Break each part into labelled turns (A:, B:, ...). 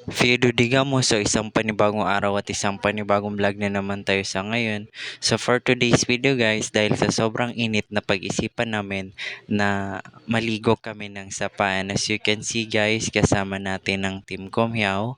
A: Fido mo, so isang panibagong araw at isang panibagong vlog na naman tayo sa ngayon. So for today's video guys, dahil sa sobrang init na pag-isipan namin na maligo kami ng sapa. And as you can see guys, kasama natin ang Team Kumyaw.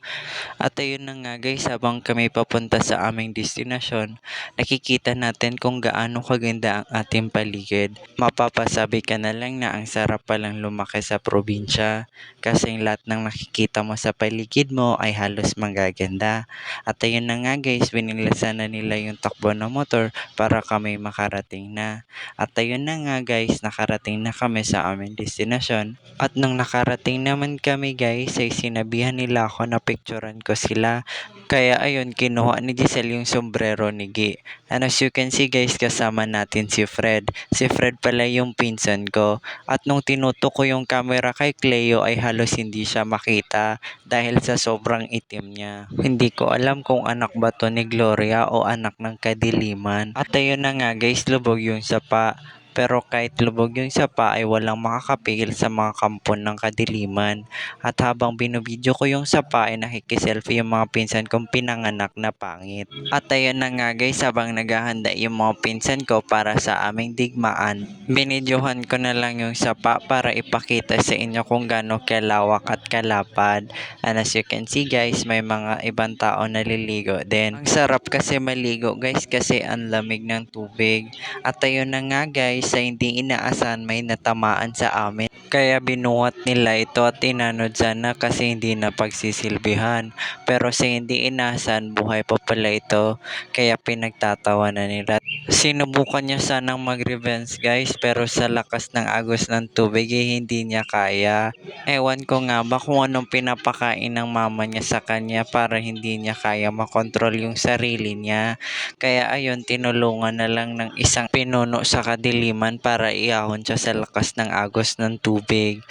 A: At ayun na nga guys, habang kami papunta sa aming destinasyon, nakikita natin kung gaano kaganda ang ating paligid. Mapapasabi ka na lang na ang sarap palang lumaki sa probinsya kasing lahat ng nakikita mo sa paligid mo ay halos magaganda. At ayun na nga guys, binilasan na nila yung takbo ng motor para kami makarating na. At ayun na nga guys, nakarating na kami sa aming destinasyon. At nung nakarating naman kami guys, ay sinabihan nila ako na picturean ko sila. Kaya ayun, kinuha ni Giselle yung sombrero ni Gi. And as you can see guys, kasama natin si Fred. Si Fred pala yung pinsan ko. At nung tinutok ko yung camera kay Cleo ay halos hindi siya makita dahil sa sobrang itim niya. Hindi ko alam kung anak ba to ni Gloria o anak ng kadiliman. At ayun na nga guys, lubog yung sapa. Pero kahit lubog yung sapa ay walang makakapigil sa mga kampon ng kadiliman. At habang binubidyo ko yung sapa ay nakikiselfie yung mga pinsan kong pinanganak na pangit. At ayun na nga guys, habang naghahanda yung mga pinsan ko para sa aming digmaan, binidyohan ko na lang yung sapa para ipakita sa inyo kung gaano kalawak at kalapad. And as you can see guys, may mga ibang tao naliligo din. Ang sarap kasi maligo guys kasi ang lamig ng tubig. At ayun na nga guys, sa hindi inaasahan may natamaan sa amin. Kaya binuhat nila ito at inanod sana kasi hindi na pagsisilbihan. Pero sa hindi inaasahan, buhay pa pala ito. Kaya pinagtatawanan nila. Sinubukan niya sanang mag-revenge guys, pero sa lakas ng agos ng tubig hindi niya kaya. Ewan ko nga ba kung anong pinapakain ng mama niya sa kanya para hindi niya kaya makontrol yung sarili niya. Kaya ayun, tinulungan na lang ng isang pinuno sa kadiliman para iahon siya sa lakas ng agos ng tubig.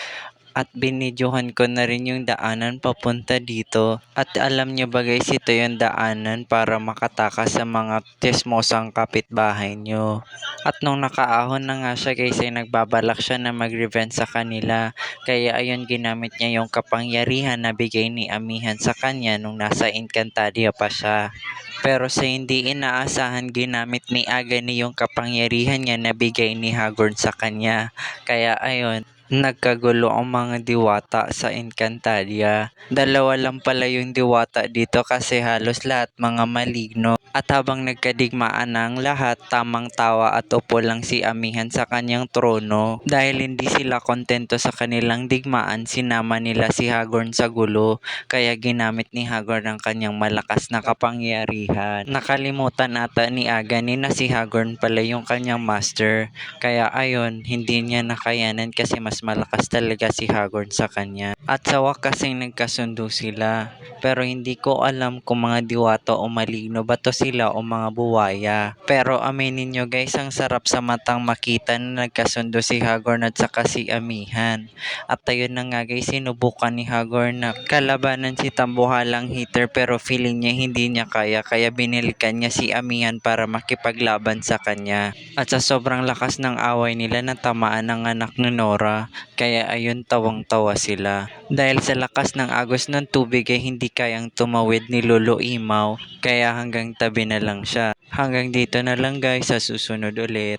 A: At binidyohan ko na rin yung daanan papunta dito. At alam nyo ba guys, ito yung daanan para makatakas sa mga tismosang kapitbahay nyo. At nung nakaahon na nga siya guys, ay nagbabalak siya na mag-revenge sa kanila. Kaya ayun, ginamit niya yung kapangyarihan na bigay ni Amihan sa kanya nung nasa Encantadia pa siya. Pero sa hindi inaasahan, ginamit ni Agani yung kapangyarihan niya na bigay ni Hagorn sa kanya. Kaya ayun, nagkagulo ang mga diwata sa Encantadia. Dalawa lang pala yung diwata dito kasi halos lahat mga maligno. At habang nagkadigmaan ng lahat, tamang tawa at upo lang si Amihan sa kanyang trono. Dahil hindi sila kontento sa kanilang digmaan, sinama nila si Hagorn sa gulo. Kaya ginamit ni Hagorn ang kanyang malakas na kapangyarihan. Nakalimutan ata ni Agani na si Hagorn pala yung kanyang master. Kaya ayun, hindi niya nakayanan kasi mas malakas talaga si Hagorn sa kanya. At sa wakasing nagkasundo sila. Pero hindi ko alam kung mga diwata o maligno ba to sila o mga buwaya. Pero aminin nyo guys, ang sarap sa matang makita na nagkasundo si Hagorn at saka si Amihan. At ayun na nga guys, sinubukan ni Hagorn na kalabanan si Tambuhalang Heater pero feeling niya hindi niya kaya binilikan niya si Amihan para makipaglaban sa kanya. At sa sobrang lakas ng away nila, natamaan ng anak ni Nora. Kaya ayun, tawang-tawa sila. Dahil sa lakas ng agos ng tubig ay hindi kayang tumawid ni Lolo Imaw. Kaya hanggang tabi na lang siya. Hanggang dito na lang guys, sa susunod ulit.